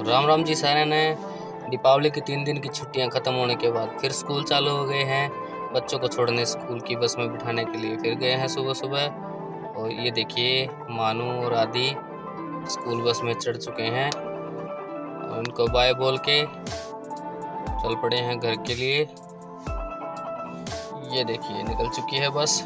राम राम जी सारे ने। दीपावली की 3 दिन की छुट्टियां खत्म होने के बाद फिर स्कूल चालू हो गए हैं। बच्चों को छोड़ने स्कूल की बस में बिठाने के लिए फिर गए हैं सुबह सुबह। और ये देखिए मानू और आदि स्कूल बस में चढ़ चुके हैं और उनको बाय बोल के चल पड़े हैं घर के लिए। ये देखिए निकल चुकी है बस।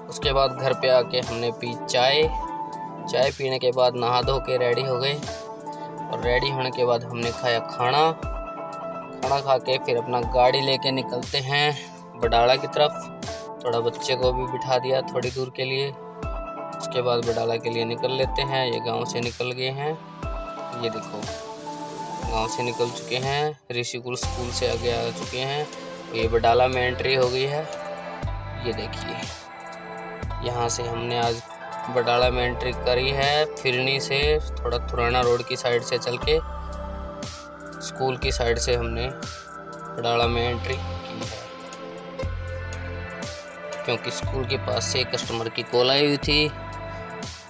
उसके बाद घर पे आके हमने पी चाय पीने के बाद नहा धो के रेडी हो गए और रेडी होने के बाद हमने खाया खाना खा के फिर अपना गाड़ी लेके निकलते हैं बडाला की तरफ। थोड़ा बच्चे को भी बिठा दिया थोड़ी दूर के लिए। उसके बाद बडाला के लिए निकल लेते हैं। ये गांव से निकल गए हैं। ये देखो गांव से निकल चुके हैं, ऋषिकुल स्कूल से आगे आ चुके हैं। ये बडाला में एंट्री हो गई है। ये देखिए यहाँ से हमने आज बडाला में एंट्री करी है। फिरनी से थोड़ा थुराना रोड की साइड से चल के स्कूल की साइड से हमने बडाला में एंट्री की है, क्योंकि स्कूल के पास से कस्टमर की कॉल आई हुई थी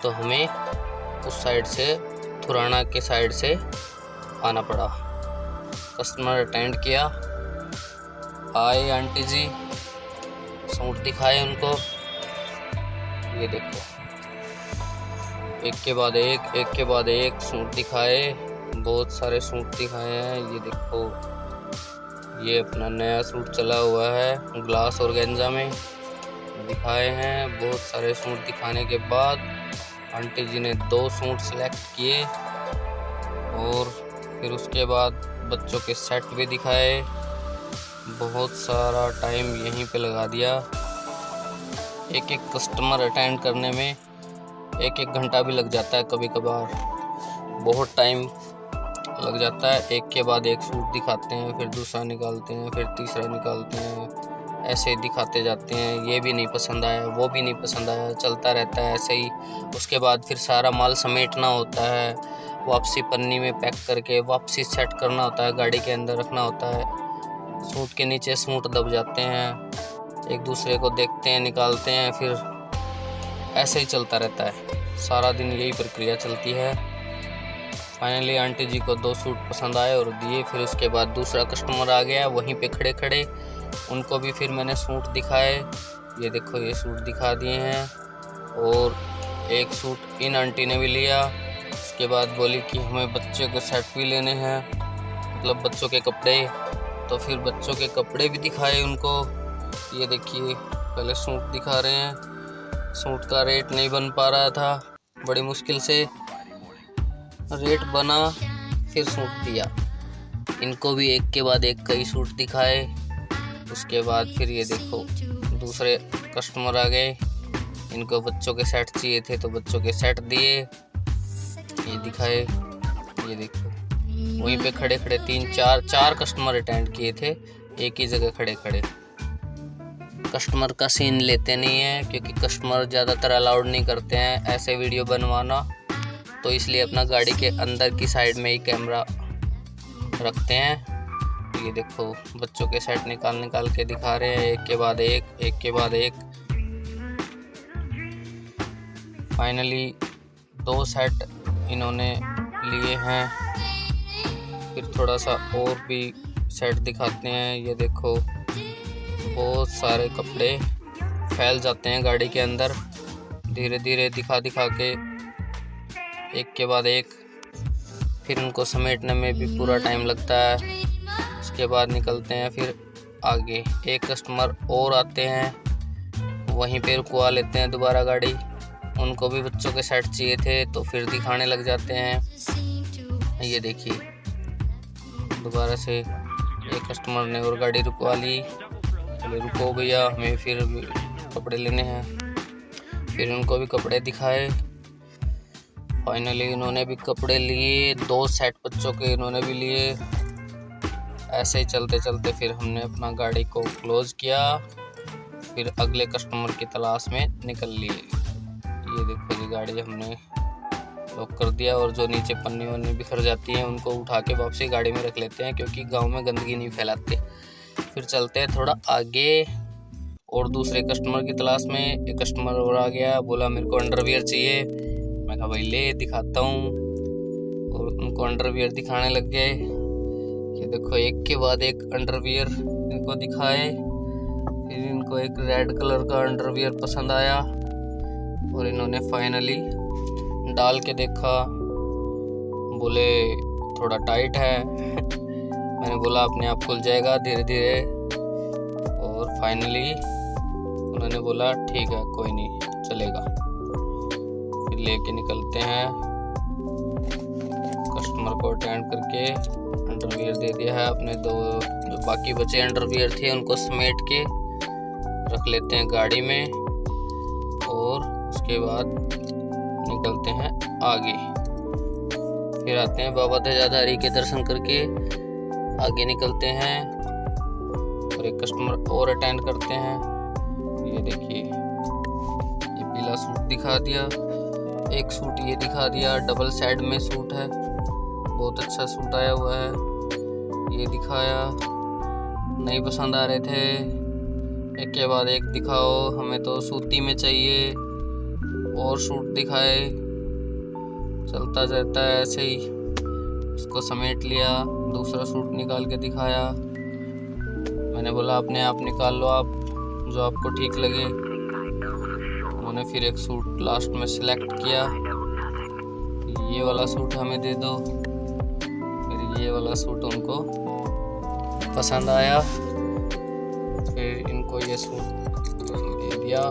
तो हमें उस साइड से थुराना के साइड से आना पड़ा। कस्टमर अटेंड किया, आए आंटी जी, सूट दिखाए उनको। ये देखो एक के बाद एक सूट दिखाए, बहुत सारे सूट दिखाए हैं। ये देखो ये अपना नया सूट चला हुआ है ग्लास और गेंजा में दिखाए हैं। बहुत सारे सूट दिखाने के बाद आंटी जी ने 2 सूट सेलेक्ट किए और फिर उसके बाद बच्चों के सेट भी दिखाए। बहुत सारा टाइम यहीं पे लगा दिया। एक कस्टमर अटेंड करने में 1 घंटा भी लग जाता है, कभी कभार बहुत टाइम लग जाता है। एक के बाद एक सूट दिखाते हैं, फिर दूसरा निकालते हैं, फिर तीसरा निकालते हैं, ऐसे दिखाते जाते हैं। ये भी नहीं पसंद आया, वो भी नहीं पसंद आया, चलता रहता है ऐसे ही। उसके बाद फिर सारा माल समेटना होता है, वापसी पन्नी में पैक करके वापसी सेट करना होता है, गाड़ी के अंदर रखना होता है। सूट के नीचे सूट दब जाते हैं, एक दूसरे को देखते हैं, निकालते हैं, फिर ऐसे ही चलता रहता है। सारा दिन यही प्रक्रिया चलती है। फाइनली आंटी जी को 2 सूट पसंद आए और दिए। फिर उसके बाद दूसरा कस्टमर आ गया, वहीं पे खड़े खड़े उनको भी फिर मैंने सूट दिखाए। ये देखो ये सूट दिखा दिए हैं और एक सूट इन आंटी ने भी लिया। उसके बाद बोली कि हमें बच्चे के सेट भी लेने हैं, मतलब बच्चों के कपड़े। तो फिर बच्चों के कपड़े भी दिखाए उनको। ये देखिए पहले सूट दिखा रहे हैं। सूट का रेट नहीं बन पा रहा था, बड़ी मुश्किल से रेट बना, फिर सूट दिया। इनको भी एक के बाद एक कई सूट दिखाए। उसके बाद फिर ये देखो दूसरे कस्टमर आ गए, इनको बच्चों के सेट चाहिए थे तो बच्चों के सेट दिए, ये दिखाए। ये देखो वहीं पे खड़े खड़े 3-4 कस्टमर अटेंड किए थे, एक ही जगह खड़े खड़े। कस्टमर का सीन लेते नहीं है, क्योंकि कस्टमर ज़्यादातर अलाउड नहीं करते हैं ऐसे वीडियो बनवाना, तो इसलिए अपना गाड़ी के अंदर की साइड में ही कैमरा रखते हैं। ये देखो बच्चों के सेट निकाल के दिखा रहे हैं, एक के बाद एक। फाइनली 2 सेट इन्होंने लिए हैं। फिर थोड़ा सा और भी सेट दिखाते हैं। ये देखो बहुत सारे कपड़े फैल जाते हैं गाड़ी के अंदर, धीरे धीरे दिखा के एक के बाद एक। फिर उनको समेटने में भी पूरा टाइम लगता है। उसके बाद निकलते हैं फिर आगे। एक कस्टमर और आते हैं, वहीं पे रुकवा लेते हैं दोबारा गाड़ी। उनको भी बच्चों के सेट चाहिए थे तो फिर दिखाने लग जाते हैं। ये देखिए दोबारा से एक कस्टमर ने और गाड़ी रुकवा ली। चलो रुको भैया, हमें फिर कपड़े लेने हैं। फिर उनको भी कपड़े दिखाए। फाइनली इन्होंने भी कपड़े लिए, 2 सेट बच्चों के इन्होंने भी लिए। ऐसे ही चलते चलते फिर हमने अपना गाड़ी को क्लोज किया, फिर अगले कस्टमर की तलाश में निकल लिए। ये देखो जी गाड़ी हमने लॉक कर दिया और जो नीचे पन्नी वन्नी बिखर जाती हैं उनको उठा के वापसी गाड़ी में रख लेते हैं, क्योंकि गांव में गंदगी नहीं फैलाते। फिर चलते हैं थोड़ा आगे और दूसरे कस्टमर की तलाश में। एक कस्टमर और आ गया, बोला मेरे को अंडरवियर चाहिए। मैं कहा भाई ले दिखाता हूँ। और उनको अंडरवियर दिखाने लग गए। ये देखो एक के बाद एक अंडरवियर इनको दिखाए। फिर इनको एक रेड कलर का अंडरवियर पसंद आया और इन्होंने फाइनली डाल के देखा, बोले थोड़ा टाइट है। मैंने बोला अपने आप खुल जाएगा धीरे धीरे, और फाइनली उन्होंने बोला ठीक है कोई नहीं चलेगा। फिर लेके निकलते हैं, कस्टमर को अटेंड करके अंडरवियर दे दिया है। अपने दो जो बाकी बचे अंडरवियर थे उनको समेट के रख लेते हैं गाड़ी में, और उसके बाद निकलते हैं आगे। फिर आते हैं बाबा ध्वजाधारी के दर्शन करके आगे निकलते हैं और एक कस्टमर और अटेंड करते हैं। ये देखिए ये पीला सूट दिखा दिया, एक सूट ये दिखा दिया, डबल साइड में सूट है, बहुत अच्छा सूट आया हुआ है। ये दिखाया, नहीं पसंद आ रहे थे, एक के बाद एक दिखाओ, हमें तो सूती में चाहिए, और सूट दिखाए। चलता रहता है ऐसे ही, उसको समेट लिया, दूसरा सूट निकाल के दिखाया। मैंने बोला अपने आप निकाल लो आप, जो आपको ठीक लगे। उन्होंने फिर एक सूट लास्ट में सिलेक्ट किया, ये वाला सूट हमें दे दो। फिर ये वाला सूट उनको पसंद आया, फिर इनको ये सूट दे दिया।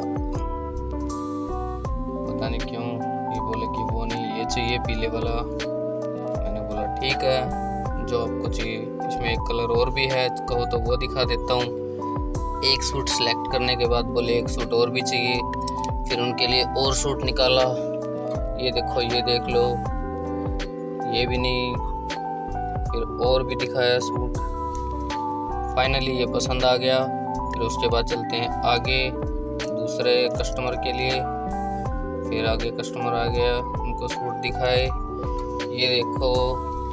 पता नहीं क्यों ये बोले कि वो नहीं ये चाहिए पीले वाला। मैंने बोला ठीक है जो आपको चाहिए, इसमें एक कलर और भी है, कहो तो वो दिखा देता हूँ। एक सूट सेलेक्ट करने के बाद बोले एक सूट और भी चाहिए, फिर उनके लिए और सूट निकाला। ये देखो ये देख लो, ये भी नहीं, फिर और भी दिखाया सूट। फाइनली ये पसंद आ गया। फिर उसके बाद चलते हैं आगे दूसरे कस्टमर के लिए। फिर आगे कस्टमर आ गया, उनको सूट दिखाए। ये देखो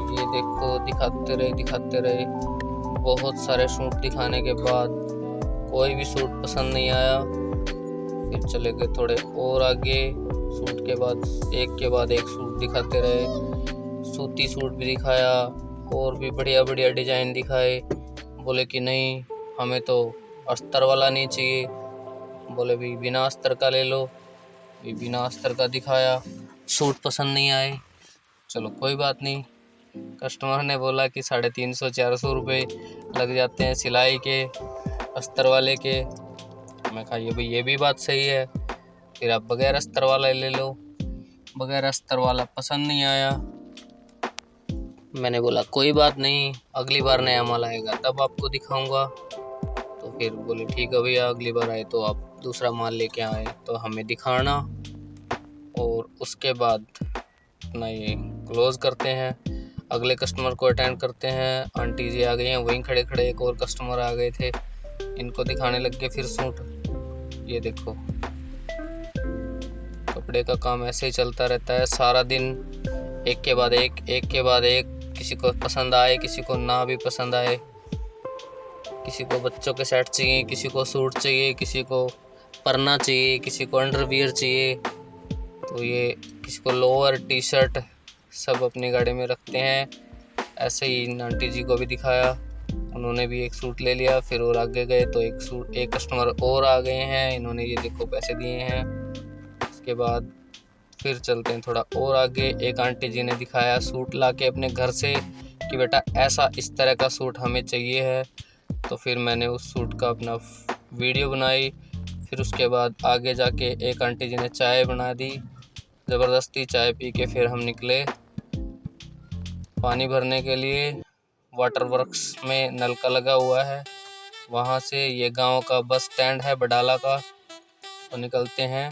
ये देखो, दिखाते रहे। बहुत सारे सूट दिखाने के बाद कोई भी सूट पसंद नहीं आया। फिर चले गए थोड़े और आगे, सूट के बाद एक सूट दिखाते रहे। सूती सूट भी दिखाया और भी बढ़िया बढ़िया डिजाइन दिखाए। बोले कि नहीं हमें तो अस्तर वाला नहीं चाहिए, बोले भी बिना अस्तर का ले लो। भी बिना अस्तर का दिखाया, सूट पसंद नहीं आए। चलो कोई बात नहीं, कस्टमर ने बोला कि 350-400 रुपये लग जाते हैं सिलाई के अस्तर वाले के। मैं कहा ये भी बात सही है, फिर आप बगैर अस्तर वाला ले लो। बगैर अस्तर वाला पसंद नहीं आया। मैंने बोला कोई बात नहीं, अगली बार नया माल आएगा तब आपको दिखाऊंगा। तो फिर बोले ठीक है भैया, अगली बार आए तो आप दूसरा माल लेके आए तो हमें दिखाना। और उसके बाद अपना ये क्लोज़ करते हैं, अगले कस्टमर को अटेंड करते हैं। आंटी जी आ गई हैं, वहीं खड़े खड़े एक और कस्टमर आ गए थे, इनको दिखाने लग गए फिर सूट। ये देखो कपड़े का काम ऐसे ही चलता रहता है सारा दिन, एक के बाद एक, किसी को पसंद आए किसी को ना भी पसंद आए। किसी को बच्चों के सेट चाहिए, किसी को सूट चाहिए, किसी को परना चाहिए, किसी को अंडरवियर चाहिए, तो ये किसी को लोअर टी शर्ट, सब अपनी गाड़ी में रखते हैं। ऐसे ही आंटी जी को भी दिखाया, उन्होंने भी एक सूट ले लिया। फिर और आगे गए तो एक कस्टमर और आ गए हैं, इन्होंने ये देखो पैसे दिए हैं। उसके बाद फिर चलते हैं थोड़ा और आगे, एक आंटी जी ने दिखाया सूट ला के अपने घर से कि बेटा ऐसा इस तरह का सूट हमें चाहिए है। तो फिर मैंने उस सूट का अपना वीडियो बनाई। फिर उसके बाद आगे जाके एक आंटी जी ने चाय बना दी, ज़बरदस्ती चाय पी के फिर हम निकले पानी भरने के लिए। वाटर वर्क्स में नलका लगा हुआ है, वहाँ से ये गांव का बस स्टैंड है बडाला का, तो निकलते हैं।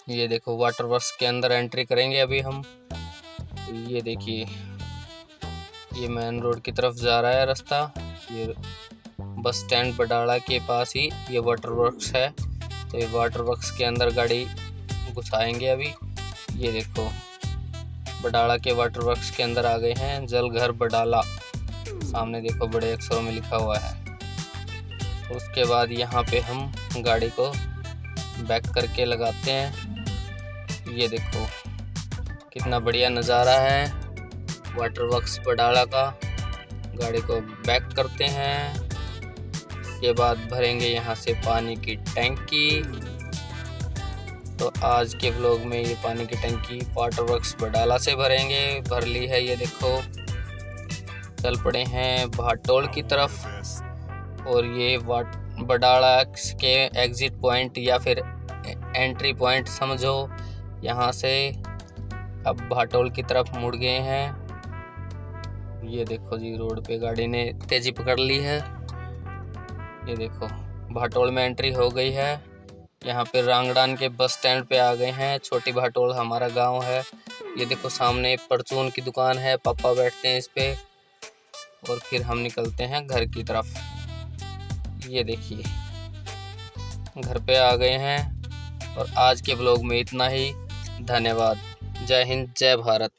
ये देखो वाटर वर्क्स के अंदर एंट्री करेंगे अभी हम। ये देखिए ये मेन रोड की तरफ जा रहा है रास्ता। ये बस स्टैंड बडाला के पास ही ये वाटर वर्क्स है, तो ये वाटर वर्क्स के अंदर गाड़ी घुसाएंगे अभी। ये देखो बडाला के वाटर वर्क्स के अंदर आ गए हैं, जल घर बडाला, सामने देखो बड़े अक्षरों में लिखा हुआ है। उसके बाद यहाँ पे हम गाड़ी को बैक करके लगाते हैं। ये देखो कितना बढ़िया नज़ारा है, वाटर वर्क्स बडाला का। गाड़ी को बैक करते हैं, के बाद भरेंगे यहाँ से पानी की टंकी। तो आज के व्लॉग में ये पानी की टंकी वाटर वर्क्स बडाला से भरेंगे। भर ली है, ये देखो। चल पड़े हैं भाटोल की तरफ। और ये बडाला के एग्जिट पॉइंट या फिर एंट्री पॉइंट समझो। यहाँ से अब भाटोल की तरफ मुड़ गए हैं। ये देखो जी, रोड पे गाड़ी ने तेजी पकड़ ली है। ये देखो भाटोल में एंट्री हो गई है। यहाँ पे रांगड़ान के बस स्टैंड पे आ गए हैं। छोटी भाटोल हमारा गांव है। ये देखो सामने परचून की दुकान है, पापा बैठते हैं इस पे। और फिर हम निकलते हैं घर की तरफ। ये देखिए घर पे आ गए हैं। और आज के ब्लॉग में इतना ही। धन्यवाद। जय हिंद, जय भारत।